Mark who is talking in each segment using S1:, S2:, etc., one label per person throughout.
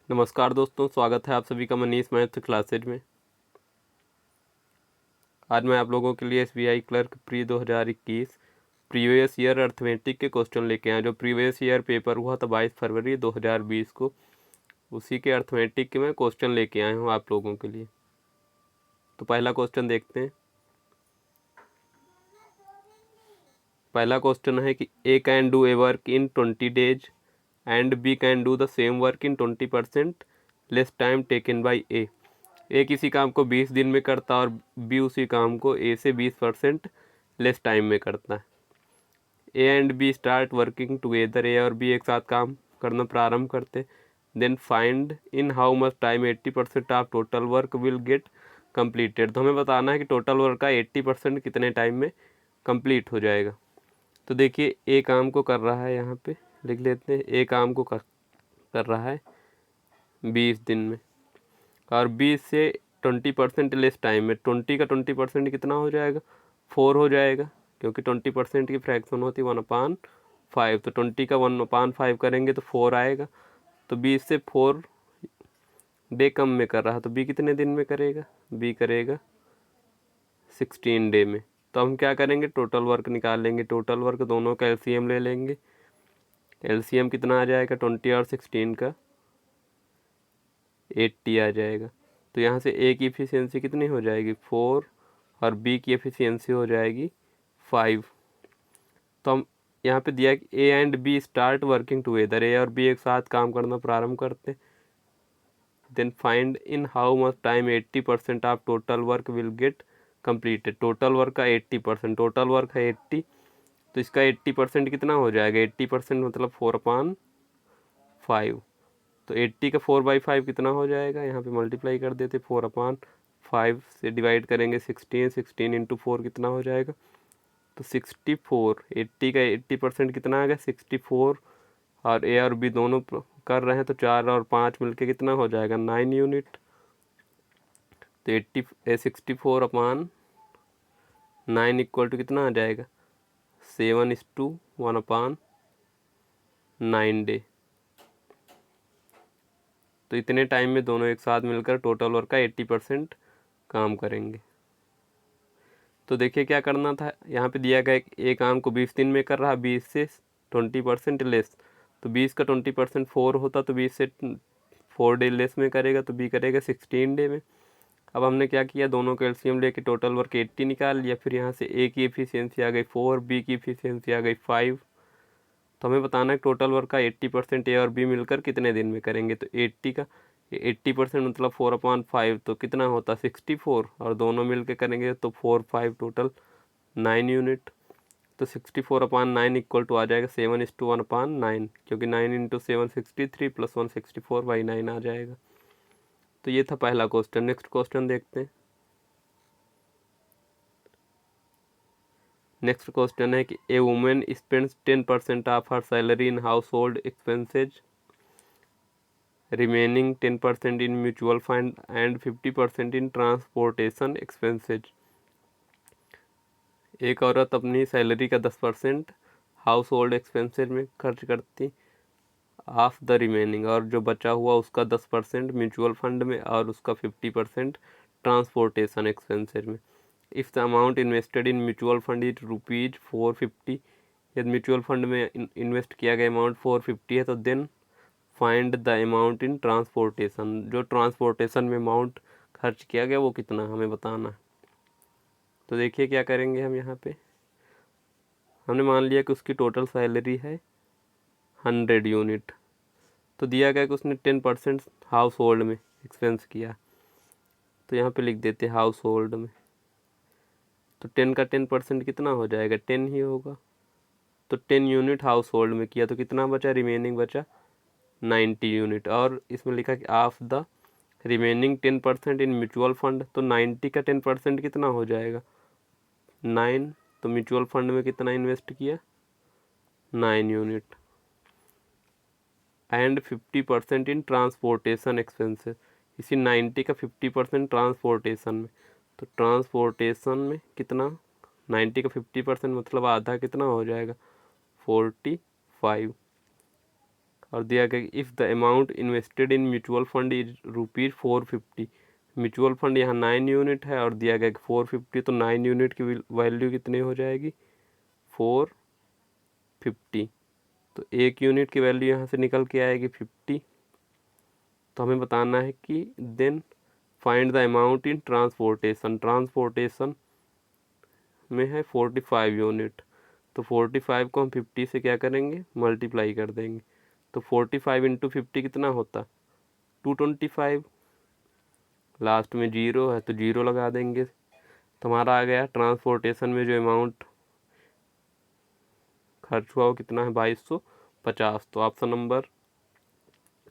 S1: नमस्कार दोस्तों, स्वागत है आप सभी का मनीष मैथ क्लासेज में। आज मैं आप लोगों के लिए SBI clerk pre 2021 previous year arithmetic के क्वेश्चन लेके आया। जो प्रीवियस ईयर पेपर हुआ था 22 फरवरी 2020 को, उसी के अर्थमेटिक के मैं क्वेश्चन लेके आया हूँ आप लोगों के लिए। तो पहला क्वेश्चन देखते हैं। पहला क्वेश्चन है कि A can do a work in 20 days and B can do the same work in 20% less time taken by A किसी काम को 20 दिन में करता और बी उसी काम को ए से 20% लेस टाइम में करता है। A and B start working together. A और बी एक साथ काम करना प्रारंभ करते। Then find in how much time 80% of total work will get completed. तो हमें बताना है कि टोटल वर्क का 80% कितने टाइम में कंप्लीट हो जाएगा। तो देखिए, ए काम को कर रहा है, यहाँ पे लिख लेते हैं। ए काम को कर रहा है 20 दिन में और 20 से 20% लेस टाइम में। 20 का 20% कितना हो जाएगा? 4 हो जाएगा, क्योंकि 20% की फ्रैक्शन होती है 1/5। तो 20 का 1/5 करेंगे तो 4 आएगा। तो 20 से 4 डे कम में कर रहा, तो बी कितने दिन में करेगा? बी करेगा 16 डे में। तो हम क्या करेंगे? टोटल वर्क निकाल लेंगे। टोटल वर्क दोनों का एलसीएम ले लेंगे। एलसीएम कितना आ जाएगा? 20 और 16 का 80 आ जाएगा। तो यहाँ से ए की एफिशिएंसी कितनी हो जाएगी? 4 और बी की एफिशिएंसी हो जाएगी 5। तो हम यहाँ पे दिया कि A and B start working together. A और बी एक साथ काम करना प्रारंभ करते। Then find in how much time 80% of total work will get completed. Total work का 80%, टोटल वर्क है 80, तो इसका 80% कितना हो जाएगा? 80% मतलब 4/5। तो 80 का 4/5 कितना हो जाएगा? यहाँ पे मल्टीप्लाई कर देते। 4/5 से डिवाइड करेंगे 16, 16 इंटू 4 कितना हो जाएगा? तो 64। 80 का 80% कितना आ गया? 64। और ए और बी दोनों कर रहे हैं, तो 4 और 5 मिलके कितना हो जाएगा? 9 यूनिट। तो 64/9 इक्वल टू कितना आ जाएगा? 7:1/9 डे। तो इतने टाइम में दोनों एक साथ मिलकर टोटल वर्क का 80% काम करेंगे। तो देखिए क्या करना था। यहाँ पे दिया गया एक काम को 20 दिन में कर रहा, 20 से 20% लेस। तो 20 का 20% 4 होता, तो 20 से 4 डे लेस में करेगा, तो बी करेगा 16 डे में। अब हमने क्या किया? दोनों का एलसीएम लेके टोटल वर्क 80 निकाल लिया। फिर यहाँ से ए की एफिशिएंसी आ गई 4, बी की एफिशिएंसी आ गई 5। तो हमें बताना है टोटल वर्क का 80% ए और बी मिलकर कितने दिन में करेंगे। तो 80% मतलब 4/5, तो कितना होता? 64। और दोनों मिल के करेंगे तो 4, 5 टोटल 9 यूनिट। तो 64/9 इक्वल टू आ जाएगा 7:1/9, क्योंकि 9 इंटू 7 63 प्लस 1 64/9 आ जाएगा। तो ये था पहला क्वेश्चन। नेक्स्ट क्वेश्चन देखते हैं। नेक्स्ट क्वेश्चन है कि a women spends 10% of her salary in household expenses, remaining 10% in mutual fund and 50% in transportation expenses. एक औरत अपनी सैलरी का 10% हाउस होल्ड एक्सपेंसेज में खर्च करती, ऑफ द रिमेनिंग, और जो बचा हुआ उसका 10% म्यूचुअल फंड में और उसका 50% ट्रांसपोर्टेशन एक्सपेंसेज में। If the amount invested in mutual fund is ₹450, यदि म्यूचुअल फंड में इन्वेस्ट किया गया अमाउंट 450 है, तो then find the amount in transportation. जो ट्रांसपोर्टेशन में अमाउंट खर्च किया गया वो कितना हमें बताना है। तो देखिए क्या करेंगे हम। यहाँ पे हमने मान लिया कि उसकी टोटल सैलरी है 100 यूनिट। तो दिया गया कि उसने 10% हाउस होल्ड में एक्सपेंस किया, तो यहाँ पे लिख देते हाउस होल्ड में। तो 10 का 10% कितना हो जाएगा? 10 ही होगा। तो 10 यूनिट हाउस होल्ड में किया, तो कितना बचा? रिमेनिंग बचा 90 यूनिट। और इसमें लिखा कि of the remaining 10% in mutual fund, तो 90 का 10% कितना हो जाएगा? 9। तो म्यूचुअल फंड में कितना इन्वेस्ट किया? 9 unit. And 50% in transportation expenses, इसी 90 का 50% ट्रांसपोर्टेशन में। तो ट्रांसपोर्टेशन में कितना? 90 का 50% मतलब आधा कितना हो जाएगा? 45। और दिया गया if the amount invested in mutual fund is ₹450। Mutual fund यहाँ 9 यूनिट है और दिया गया कि 450, तो 9 यूनिट की वैल्यू कितनी हो जाएगी 450। तो 1 यूनिट की वैल्यू यहाँ से निकल के आएगी 50। तो हमें बताना है कि then find the amount in transportation. Transportation में है 45 यूनिट, तो 45 को हम 50 से क्या करेंगे मल्टीप्लाई कर देंगे। तो 45 इंटू 50 कितना होता 225। लास्ट में जीरो है तो जीरो लगा देंगे। तो हमारा आ गया ट्रांसपोर्टेशन में जो अमाउंट खर्च हुआ वो कितना है 2250। तो ऑप्शन नंबर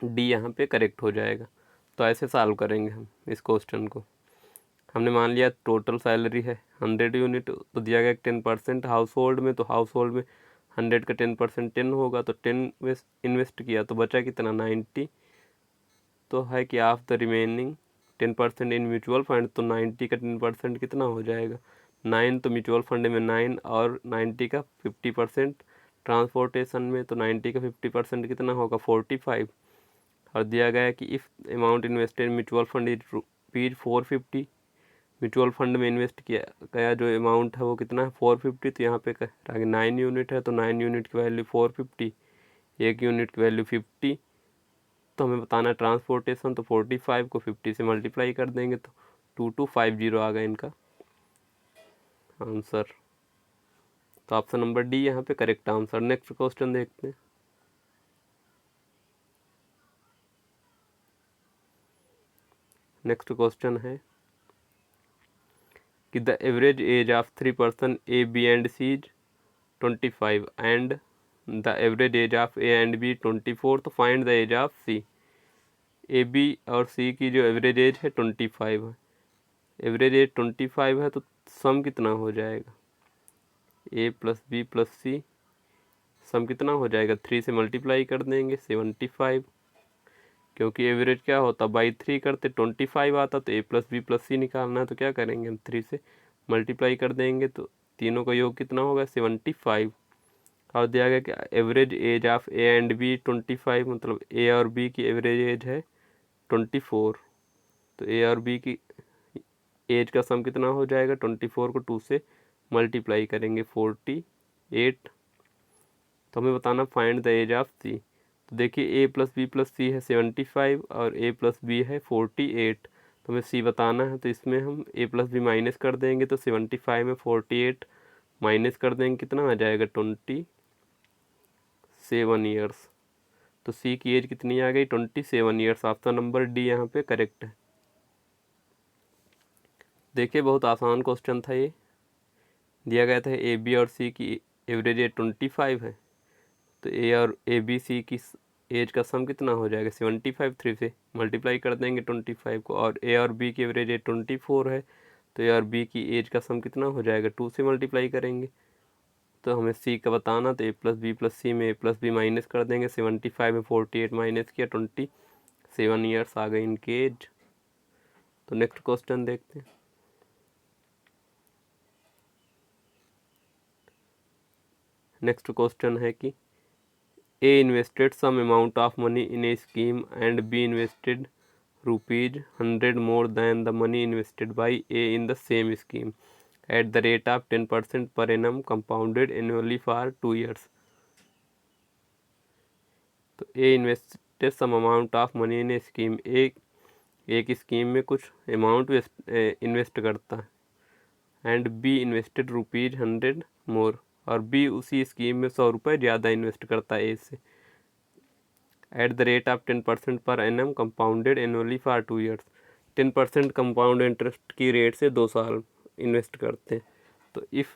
S1: डी यहाँ पे करेक्ट हो जाएगा। तो ऐसे सॉल्व करेंगे हम इस क्वेश्चन को। हमने मान लिया टोटल सैलरी है 100 यूनिट, तो दिया गया 10% हाउस होल्ड में, तो हाउस होल्ड में 100 का 10% 10 होगा, तो 10 इन्वेस्ट किया तो बचा कितना 90। तो है कि of the remaining 10% in mutual fund, तो 90 का 10% कितना हो जाएगा 9। तो म्यूचुअल फंड में 9 और 90 का 50%। ट्रांसपोर्टेशन में तो 90 का 50% कितना होगा 45। और दिया गया है कि if amount invested in mutual fund is ₹450। Mutual fund में इन्वेस्ट किया गया जो अमाउंट है वो कितना है 450। तो यहाँ पे आगे 9 यूनिट है, तो 9 यूनिट की वैल्यू 450, 1 यूनिट की वैल्यू 50। तो हमें बताना है ट्रांसपोर्टेशन, तो 45 को 50 से मल्टीप्लाई कर देंगे तो 2250 आ गया इनका आंसर। तो ऑप्शन नंबर डी यहाँ पे करेक्ट आंसर। नेक्स्ट क्वेश्चन देखते हैं। नेक्स्ट क्वेश्चन है कि the average age of 3 person A B and C is 25 and the average age of A and B 24। तो find the age of C. A B और C की जो average age है 25 है, एवरेज एज 25 है, तो सम कितना हो जाएगा ए प्लस बी प्लस सी, सम कितना हो जाएगा 3 से मल्टीप्लाई कर देंगे 75। क्योंकि एवरेज क्या होता बाई 3 करते 25 आता, तो ए प्लस बी प्लस सी निकालना है तो क्या करेंगे हम 3 से मल्टीप्लाई कर देंगे, तो तीनों का योग कितना होगा 75। और दिया गया कि average age of A and B 25, मतलब ए और बी की एवरेज एज है 24। तो ए और बी की एज का सम कितना हो जाएगा 24 को 2 से मल्टीप्लाई करेंगे 48। तो हमें बताना फाइंड द एज ऑफ सी। तो देखिए ए प्लस बी प्लस सी है 75 और ए प्लस बी है 48। तो हमें सी बताना है, तो इसमें हम ए प्लस बी माइनस कर देंगे, तो 75 में 48 माइनस कर देंगे कितना आ जाएगा 27 ईयर्स। तो सी की एज कितनी आ गई 27 ईयर्स। ऑप्शन नंबर डी यहाँ पे करेक्ट है। देखिए बहुत आसान क्वेश्चन था ये। दिया गया था ए बी और सी की एवरेज एज 25 है, तो ए और ए बी सी की एज का सम कितना हो जाएगा 75, 3 से मल्टीप्लाई कर देंगे 25 को। और ए और बी की एवरेज एज 24 है, तो ए और बी की एज का सम कितना हो जाएगा 2 से मल्टीप्लाई करेंगे। तो हमें सी का बताना, तो ए प्लस सी में ए प्लस बी माइनस कर देंगे 75 में 48 माइनस किया 27 ईयर्स आ गए इनके एज। तो नेक्स्ट क्वेश्चन देखते हैं। नेक्स्ट क्वेश्चन है कि A invested some amount of money in a scheme and B invested ₹100 more than the money invested by A in the same scheme at the rate of 10% per annum compounded annually for 2 years. तो A invested some amount of money in a scheme, एक scheme में कुछ amount invest करता है and B invested ₹100 मोर, और B उसी scheme में 100 रुपये ज़्यादा इन्वेस्ट करता है ए से at the rate of 10% per annum compounded annually for 2 years. 10% compound interest की रेट से 2 साल इन्वेस्ट करते हैं। तो if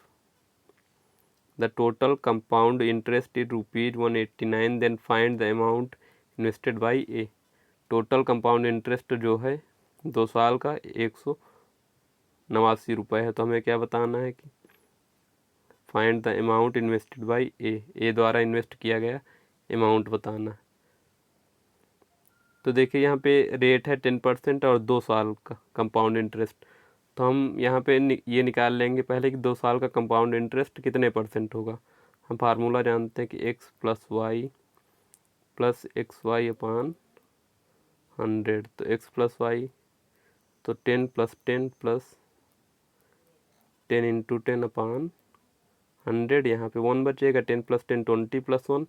S1: the total compound interest is ₹189 then find the amount invested by A. Total compound interest जो है 2 साल का 189 रुपये है, तो हमें क्या बताना है कि find the amount invested by A द्वारा इन्वेस्ट किया गया अमाउंट बताना है। तो देखिए यहाँ पे रेट है 10% और 2 साल का कंपाउंड इंटरेस्ट। तो हम यहाँ पे ये निकाल लेंगे पहले कि 2 साल का कंपाउंड इंटरेस्ट कितने परसेंट होगा। हम फार्मूला जानते हैं कि x + y plus x y upon 100, तो एक्स प्लस वाई तो 10 प्लस 10 प्लस 10 इंटू 10 अपान 100, यहाँ पे 1 बचेगा, 10 प्लस 10 20 प्लस 1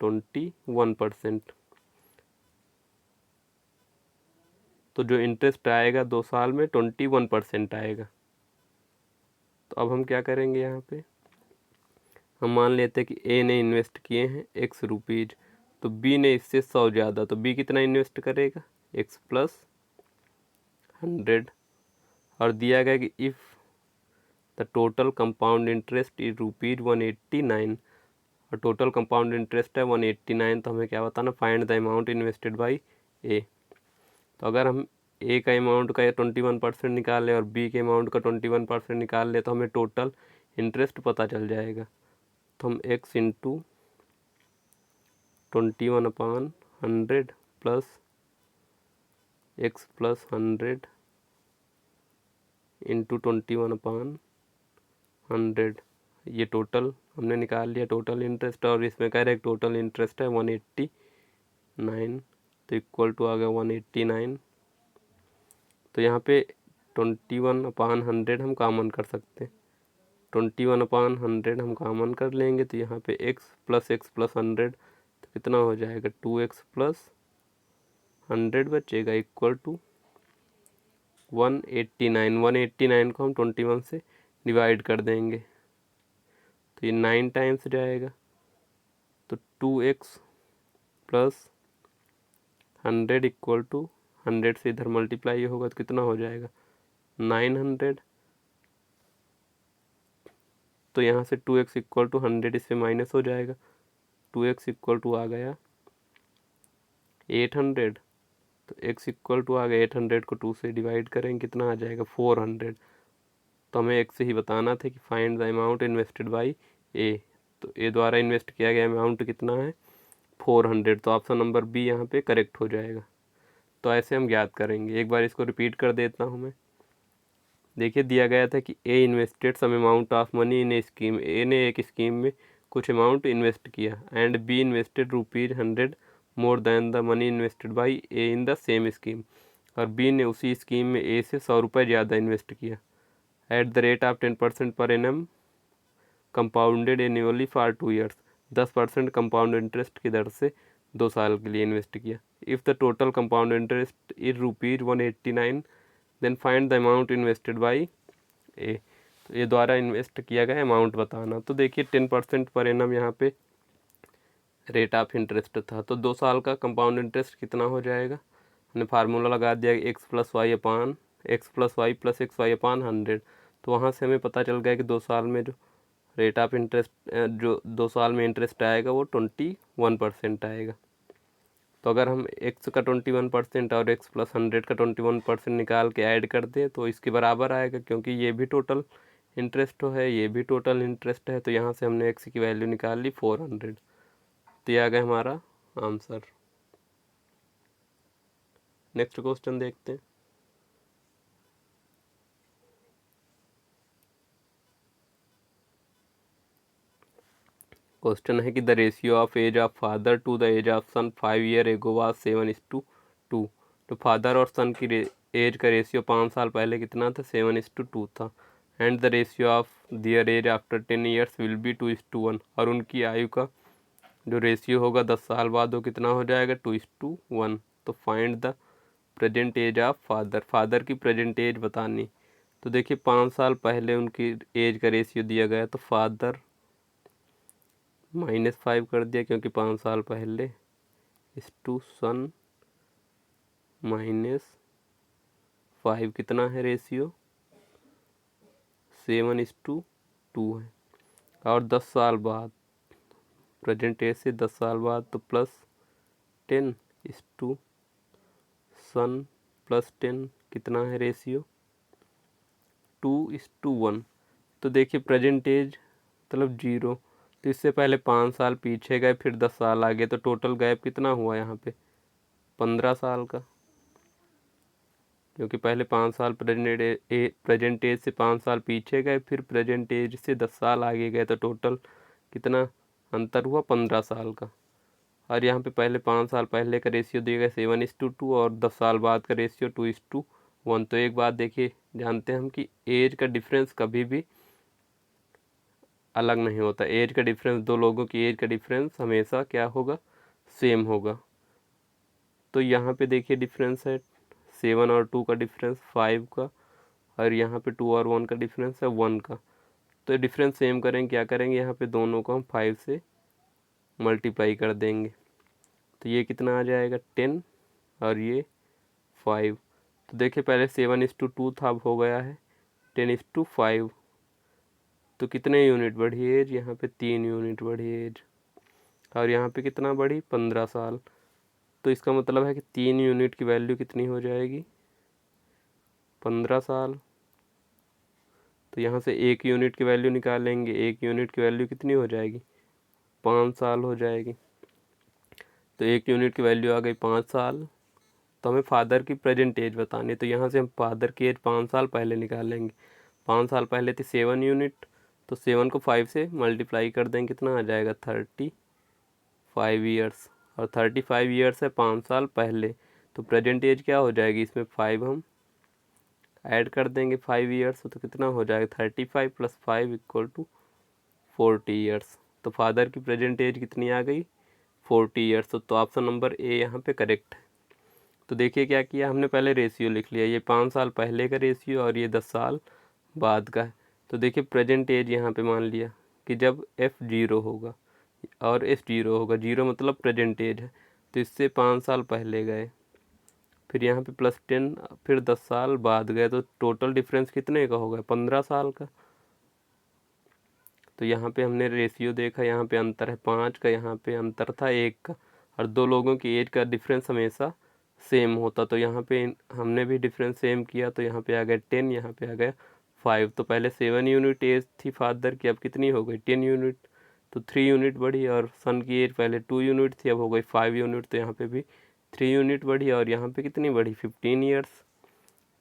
S1: 21%। तो जो इंटरेस्ट आएगा 2 साल में 21% आएगा। तो अब हम क्या करेंगे, यहाँ पे हम मान लेते हैं कि ए ने इन्वेस्ट किए हैं x रुपीज़, तो बी ने इससे 100 ज़्यादा, तो बी कितना इन्वेस्ट करेगा x प्लस 100, और दिया गया कि if the total compound interest is rupees 189, और टोटल कंपाउंड इंटरेस्ट है 189, तो हमें क्या बताना, find the amount invested by A. तो अगर हम ए का अमाउंट का 21% निकाल ले और बी के अमाउंट का 21% निकाल ले, तो हमें टोटल इंटरेस्ट पता चल जाएगा। तो हम x into 21/100 plus x plus 100 into 21/100, ये टोटल हमने निकाल लिया टोटल इंटरेस्ट, और इसमें कह रहे टोटल इंटरेस्ट है 189, तो इक्वल टू आ गया 189। तो यहाँ पे 21/100 हम कॉमन कर सकते हैं, 21/100 हम कॉमन कर लेंगे, तो यहाँ पे x प्लस 100 तो कितना हो जाएगा, 2x प्लस 100 बचेगा इक्वल टू 189। 189 को हम 21 से डिवाइड कर देंगे, तो ये 9 टाइम्स जाएगा, तो 2x प्लस 100 इक्वल टू 100 से इधर मल्टीप्लाई होगा तो कितना हो जाएगा 900। तो यहाँ से 2x इक्वल टू 100 इससे माइनस हो जाएगा, 2x इक्वल टू आ गया 800, तो x इक्वल टू आ गया 800 को 2 से डिवाइड करेंगे कितना आ जाएगा 400। तो हमें x से ही बताना था कि find the amount invested by A, तो ए द्वारा इन्वेस्ट किया गया अमाउंट कितना है 400, तो ऑप्शन नंबर बी यहाँ पे करेक्ट हो जाएगा। तो ऐसे हम ज्ञात करेंगे, एक बार इसको रिपीट कर देता हूँ मैं। देखिए दिया गया था कि A invested some amount of money in a scheme, A ने एक स्कीम में कुछ अमाउंट इन्वेस्ट किया, and B invested ₹100 more than the money invested by A in the same scheme, और बी ने उसी स्कीम में ए से 100 रुपये ज़्यादा इन्वेस्ट किया at the rate of 10% per annum compounded annually for 2 years, 10% compound interest की दर से 2 साल के लिए इन्वेस्ट किया। If the total compound interest is ₹189 then find the amount invested by A. तो ये द्वारा इन्वेस्ट किया गया अमाउंट बताना। तो देखिए 10% पर एनम यहाँ पे रेट ऑफ इंटरेस्ट था, तो 2 साल का कंपाउंड इंटरेस्ट कितना हो जाएगा, हमने फार्मूला लगा दिया x plus y plus x y upon 100। तो वहाँ से हमें पता चल गया कि 2 साल में जो रेट ऑफ इंटरेस्ट जो 2 साल में इंटरेस्ट आएगा वो 21% आएगा। तो अगर हम x का 21% और x प्लस 100 का 21% निकाल के ऐड कर दें तो इसके बराबर आएगा, क्योंकि ये भी टोटल इंटरेस्ट है, ये भी टोटल इंटरेस्ट है। तो यहाँ से हमने x की वैल्यू निकाल ली 400, तो ये आ गया हमारा आंसर। नेक्स्ट क्वेश्चन देखते हैं। क्वेश्चन है कि the ratio of age of father to the age of son 5 year ago was 7:2। तो फादर और सन की एज का रेशियो 5 साल पहले कितना था, 7:2 था। And the ratio of their age after 10 years will be 2:1, और उनकी आयु का जो रेशियो होगा 10 साल बाद वो कितना हो जाएगा 2:1। तो find the present age of father, father की प्रेजेंट एज बतानी। तो देखिए 5 साल पहले उनकी एज का रेशियो दिया गया, तो फादर -5 कर दिया क्योंकि 5 साल पहले, इस टू सन -5 कितना है रेशियो 7:2 है। और 10 साल बाद प्रेजेंट एज से 10 साल बाद तो +10 इस टू सन +10 कितना है रेशियो 2:1। तो देखिए प्रेजेंट एज मतलब 0, तो इससे पहले 5 साल पीछे गए फिर 10 साल आगे, तो टोटल गैप कितना हुआ यहाँ पे 15 साल का, क्योंकि पहले 5 साल प्रेजेंट एज से 5 साल पीछे गए फिर प्रेजेंट एज से 10 साल आगे गए, तो टोटल कितना अंतर हुआ 15 साल का। और यहाँ पे पहले 5 साल पहले का रेशियो दिया गया 7:2 और 10 साल बाद का रेशियो 2:1। तो एक बात देखिए, जानते हैं हम कि एज का डिफरेंस कभी भी अलग नहीं होता। एज का डिफरेंस, दो लोगों की एज का डिफरेंस हमेशा क्या होगा, सेम होगा। तो यहाँ पे देखिए डिफरेंस है 7 और 2 का डिफरेंस 5 का, और यहाँ पे 2 और 1 का डिफरेंस है 1 का। तो डिफरेंस सेम करेंगे, क्या करेंगे, यहाँ पे दोनों को हम 5 से मल्टीप्लाई कर देंगे। तो ये कितना आ जाएगा 10 और ये 5। तो देखिए पहले 7:2 था, अब हो गया है 10:5। तो कितने यूनिट बढ़ी एज, यहाँ पे 3 यूनिट बढ़ी एज। और यहाँ पे कितना बढ़ी, 15 साल। तो इसका मतलब है कि 3 यूनिट की वैल्यू कितनी हो जाएगी, 15 साल। तो यहाँ से 1 यूनिट की वैल्यू निकालेंगे, 1 यूनिट की वैल्यू कितनी हो जाएगी, 5 साल हो जाएगी। तो 1 यूनिट की वैल्यू आ गई 5 साल। तो हमें फादर की प्रेजेंट एज बतानी है, तो यहाँ से हम फादर की एज 5 साल पहले निकालेंगे। 5 साल पहले थी 7 यूनिट, तो 7 को 5 से मल्टीप्लाई कर देंगे, कितना आ जाएगा 35 ईयर्स। और 35 ईयर्स है 5 साल पहले, तो प्रेजेंट एज क्या हो जाएगी, इसमें 5 हम ऐड कर देंगे 5 ईयर्स, तो कितना हो जाएगा 35 + 5 = 40 ईयर्स। तो फादर की प्रेजेंट एज कितनी आ गई, 40 ईयर्स। तो ऑप्शन नंबर ए यहाँ पे करेक्ट है। तो देखिए क्या किया हमने, पहले रेशियो लिख लिया, ये 5 साल पहले का रेशियो और ये 10 साल बाद का है। तो देखिए प्रेजेंट एज यहाँ पे मान लिया कि जब f 0 होगा और s 0 होगा, 0 मतलब प्रेजेंट एज है, तो इससे 5 साल पहले गए, फिर यहाँ पे +10, फिर 10 साल बाद गए, तो टोटल डिफरेंस कितने का होगा, 15 साल का। तो यहाँ पे हमने रेशियो देखा, यहाँ पे अंतर है 5 का, यहाँ पे अंतर था 1 का, और दो लोगों की एज का डिफरेंस हमेशा सेम होता। तो यहाँ पे हमने भी डिफरेंस सेम किया, तो यहाँ पे आ गया 10, यहाँ पे आ गया 5। तो पहले 7 यूनिट एज थी फादर की, अब कितनी हो गई 10 यूनिट, तो 3 यूनिट बढ़ी। और सन की एज पहले 2 यूनिट थी, अब हो गई 5 यूनिट, तो यहाँ पे भी 3 यूनिट बढ़ी। और यहाँ पे कितनी बढ़ी, 15 ईयर्स।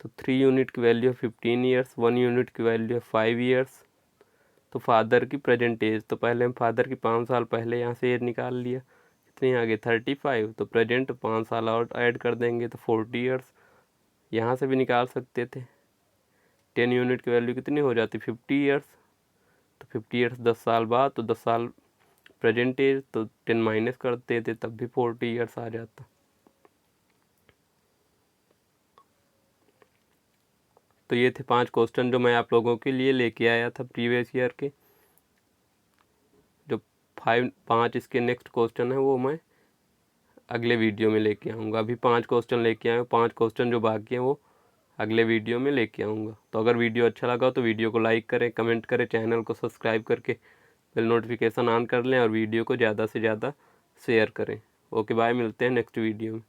S1: तो 3 यूनिट की वैल्यू है 15 ईयर्स, 1 यूनिट की वैल्यू है 5 ईयर्स। तो फादर की प्रेजेंट एज, तो पहले हम फादर की 5 साल पहले यहाँ से एज निकाल लिया, कितनी आ गई 35। तो प्रेजेंट 5 साल और ऐड कर देंगे तो 40 ईयर्स। यहाँ से भी निकाल सकते थे, 10 यूनिट की वैल्यू कितनी हो जाती 50 ईयर्स। तो 50 ईयर्स 10 साल बाद, तो 10 साल प्रेजेंट एज, तो 10 माइनस कर देते तब भी 40 ईयर्स आ जाता। तो ये थे 5 क्वेश्चन जो मैं आप लोगों के लिए लेके आया था प्रीवियस ईयर के। जो 5 इसके नेक्स्ट क्वेश्चन है वो मैं अगले वीडियो में लेके आऊँगा। अभी 5 क्वेश्चन लेके आए, 5 क्वेश्चन जो बाकी हैं वो अगले वीडियो में लेके आऊँगा। तो अगर वीडियो अच्छा लगा तो वीडियो को लाइक करें, कमेंट करें, चैनल को सब्सक्राइब करके बेल नोटिफिकेशन ऑन कर लें और वीडियो को ज़्यादा से ज़्यादा शेयर करें। ओके बाय, मिलते हैं नेक्स्ट वीडियो में।